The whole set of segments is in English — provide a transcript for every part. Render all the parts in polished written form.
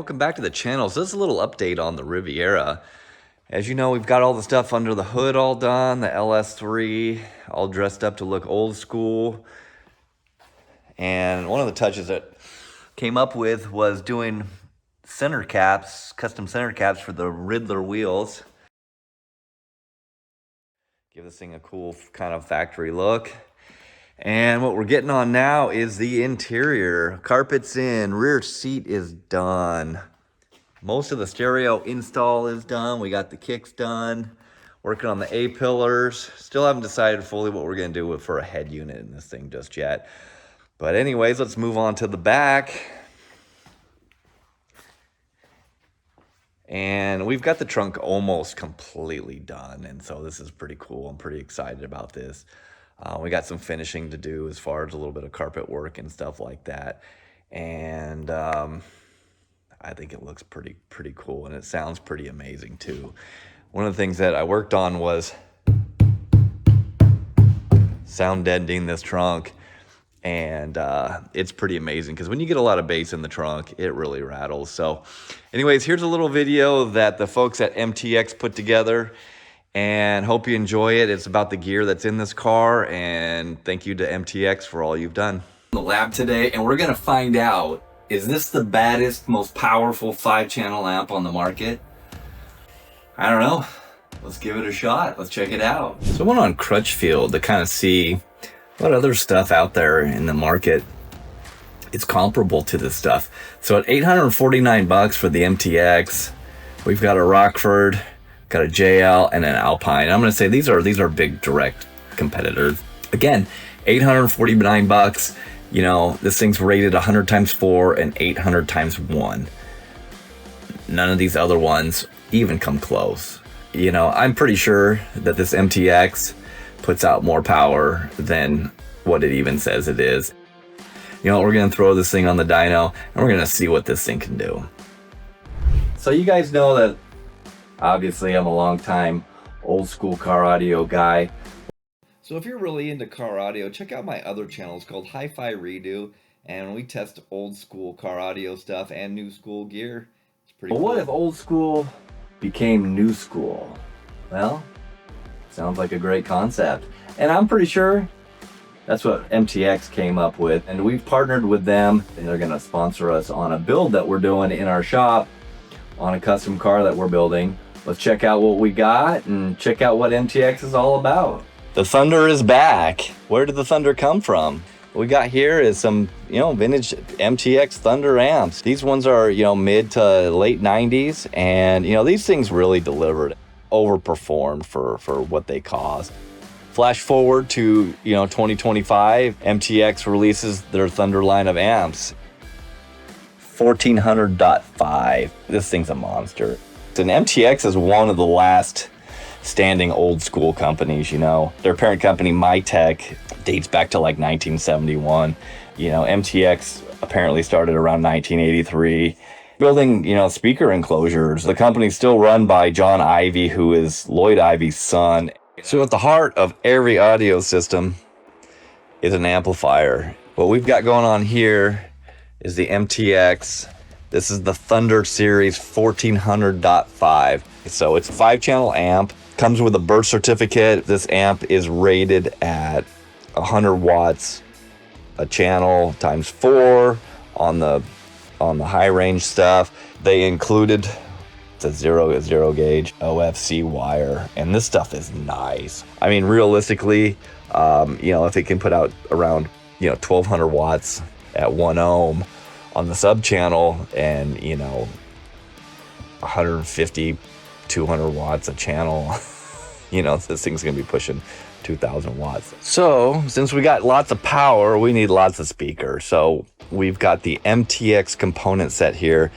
welcome back to the channel. So this is a little update on the Riviera. As you know, we've got all the stuff under the hood all done, the LS3 all dressed up to look old school. And one of the touches that came up with was doing center caps, custom center caps for the Riddler wheels. Give this thing a cool kind of factory look. And what we're getting on now is the interior. Carpet's in, rear seat is done. Most of the stereo install is done. We got the kicks done. Working on the A-pillars. Still haven't decided fully what we're gonna do for a head unit in this thing just yet. But anyways, let's move on to the back. And we've got the trunk almost completely done. And so this is pretty cool. I'm pretty excited about this. We got some finishing to do as far as a little bit of carpet work and stuff like that. And I think it looks pretty cool, and it sounds pretty amazing too. One of the things that I worked on was sound deadening this trunk. And it's pretty amazing because when you get a lot of bass in the trunk, it really rattles. So anyways, here's a little video that the folks at MTX put together. And hope you enjoy it. It's about the gear that's in this car, and thank you to MTX for all you've done. The lab today, and we're gonna find out, is this the baddest, most powerful 5-channel amp on the market? I don't know. Let's give it a shot. Let's check it out. So I went on Crutchfield to kind of see what other stuff out there in the market is comparable to this stuff. So at $849 for the MTX, we've got a Rockford, got a JL, and an Alpine. I'm gonna say these are big direct competitors. Again, $849. You know, this thing's rated 100 times 4 and 800 times 1. None of these other ones even come close. You know, I'm pretty sure that this MTX puts out more power than what it even says it is. You know, we're gonna throw this thing on the dyno and we're gonna see what this thing can do. So you guys know that obviously I'm a long time old school car audio guy. So if you're really into car audio, check out my other channels called Hi-Fi Redo, and we test old school car audio stuff and new school gear. It's pretty cool. What if old school became new school? Well, sounds like a great concept. And I'm pretty sure that's what MTX came up with, and we've partnered with them, and they're gonna sponsor us on a build that we're doing in our shop on a custom car that we're building. Let's check out what we got and check out what MTX is all about. The Thunder is back. Where did the Thunder come from? What we got here is some, vintage MTX Thunder amps. These ones are, mid to late 90s, and, these things really delivered, overperformed for what they cost. Flash forward to, 2025, MTX releases their Thunder line of amps. 1400.5. This thing's a monster. And MTX is one of the last standing old school companies, Their parent company, MyTech, dates back to like 1971. MTX apparently started around 1983. Building, speaker enclosures. The company's still run by John Ivey, who is Lloyd Ivey's son. So at the heart of every audio system is an amplifier. What we've got going on here is the MTX. This is the Thunder Series 1400.5. So it's a 5-channel amp. Comes with a birth certificate. This amp is rated at 100 watts a channel times 4 on the high range stuff. They included the zero gauge OFC wire, and this stuff is nice. I mean, realistically, if it can put out around 1200 watts at 1 ohm on the sub channel, and 150 200 watts a channel, this thing's gonna be pushing 2000 watts. So since we got lots of power, we need lots of speakers. So we've got the MTX component set here.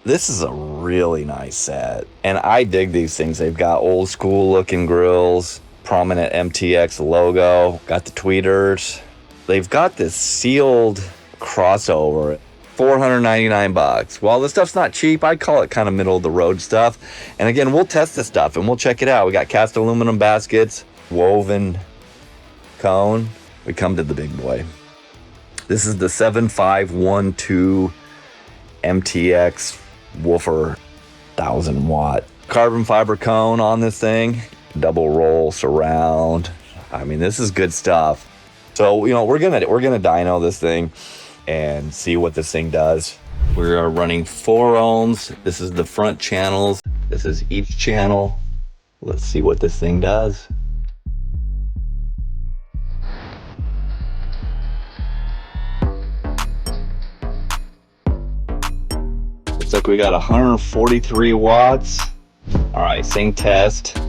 This is a really nice set, and I dig these things. They've got old school looking grills, prominent MTX logo, got the tweeters. They've got this sealed crossover, $499. While this stuff's not cheap, I call it kind of middle of the road stuff. And again, we'll test this stuff and we'll check it out. We got cast aluminum baskets, woven cone. We come to the big boy. This is the 7512 MTX subwoofer, 1,000-watt carbon fiber cone on this thing, double roll surround. I mean, this is good stuff. So, you know, we're gonna dyno this thing and see what this thing does. We are running 4 ohms. This is the front channels. This is each channel. Let's see what this thing does. Looks like we got 143 watts. All right, same test.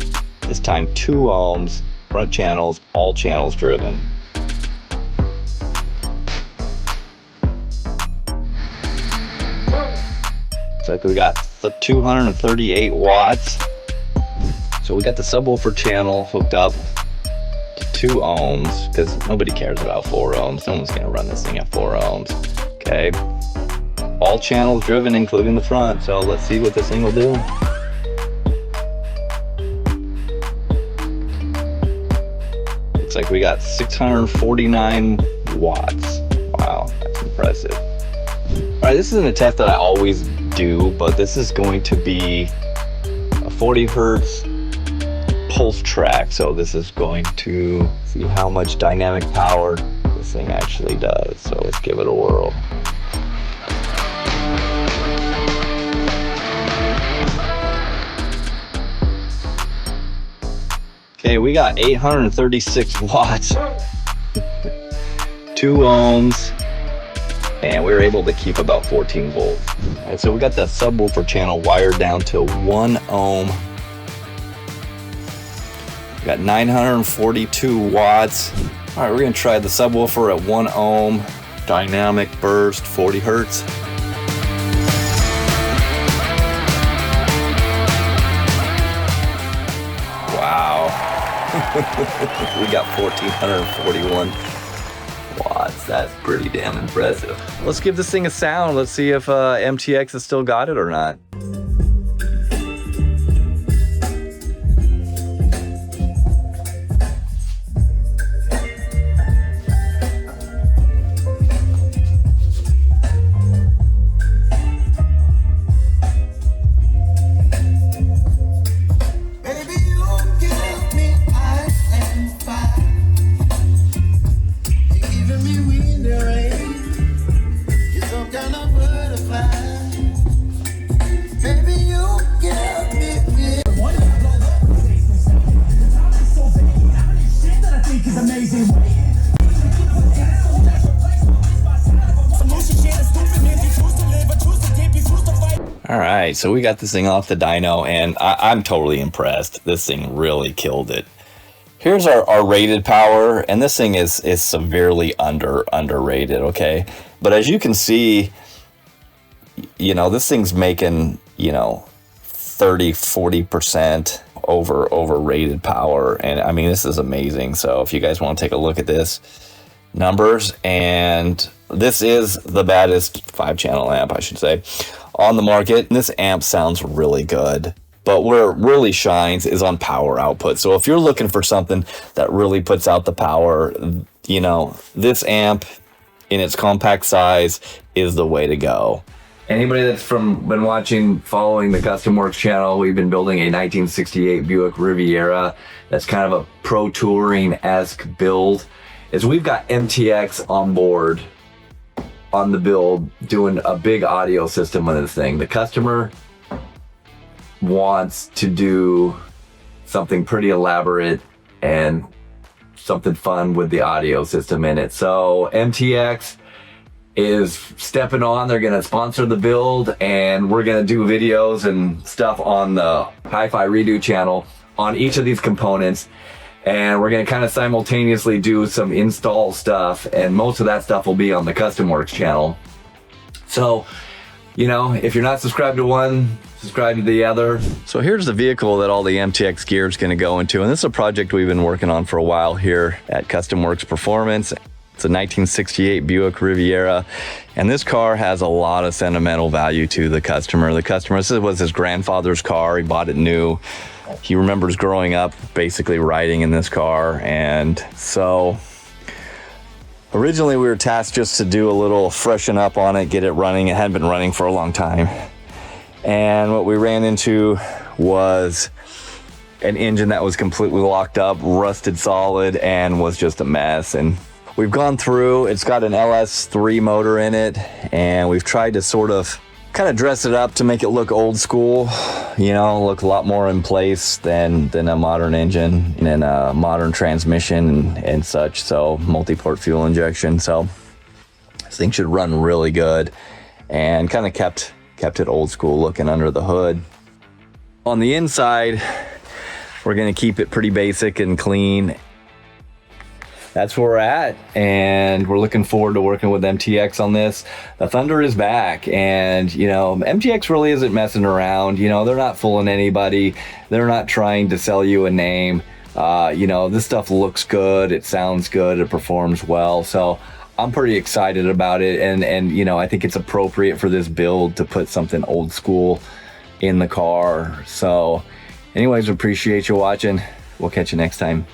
This time 2 ohms, front channels, all channels driven. Looks like we got 238 watts. So we got the subwoofer channel hooked up to 2 ohms because nobody cares about 4 ohms. No one's gonna run this thing at 4 ohms. Okay. All channels driven, including the front. So let's see what this thing will do. Looks like we got 649 watts. Wow, that's impressive. All right, this isn't a test that I always do, but this is going to be a 40 hertz pulse track. So this is going to see how much dynamic power this thing actually does. So let's give it a whirl. Okay, we got 836 watts, 2 ohms, and we were able to keep about 14 volts. All right, so we got the subwoofer channel wired down to 1 ohm. We got 942 watts. All right, we're gonna try the subwoofer at 1 ohm, dynamic burst, 40 hertz. We got 1,441 watts. That's pretty damn impressive. Let's give this thing a sound. Let's see if MTX has still got it or not. All right, so we got this thing off the dyno, and I'm totally impressed. This thing really killed it. Here's our rated power, and this thing is severely underrated, okay? But as you can see, you know, this thing's making, you know, 30-40% over rated power, and I mean, this is amazing. So if you guys want to take a look at this numbers, and this is the baddest 5-channel amp, I should say, on the market. This amp sounds really good, but where it really shines is on power output. So if you're looking for something that really puts out the power, you know, this amp in its compact size is the way to go. Anybody that's been watching, following the Custom Works channel, we've been building a 1968 Buick Riviera. That's kind of a pro touring-esque build. Is we've got MTX on board on the build doing a big audio system on this thing. The customer wants to do something pretty elaborate and something fun with the audio system in it. So MTX is stepping on. They're gonna sponsor the build, and we're gonna do videos and stuff on the Hi-Fi Redo channel on each of these components. And we're gonna kind of simultaneously do some install stuff, and most of that stuff will be on the Custom Works channel. So, you know, if you're not subscribed to one, subscribe to the other. So here's the vehicle that all the MTX gear is gonna go into, and this is a project we've been working on for a while here at Custom Works Performance. It's a 1968 Buick Riviera, and this car has a lot of sentimental value to the customer. This was his grandfather's car. He bought it new. He remembers growing up basically riding in this car, and so originally we were tasked just to do a little freshen up on it, get it running. It hadn't been running for a long time. And what we ran into was an engine that was completely locked up, rusted solid, and was just a mess. And we've gone through, it's got an LS3 motor in it, and we've tried to sort of kind of dress it up to make it look old school, you know, look a lot more in place than a modern engine and a modern transmission and such. So multi-port fuel injection. So this thing should run really good, and kind of kept it old school looking under the hood. On the inside, we're gonna keep it pretty basic and clean. That's where we're at, and we're looking forward to working with MTX on this. The Thunder is back, and you know, MTX really isn't messing around. You know, they're not fooling anybody. They're not trying to sell you a name. You know, this stuff looks good, it sounds good, it performs well. So I'm pretty excited about it, and you know, I think it's appropriate for this build to put something old school in the car. So anyways, appreciate you watching. We'll catch you next time.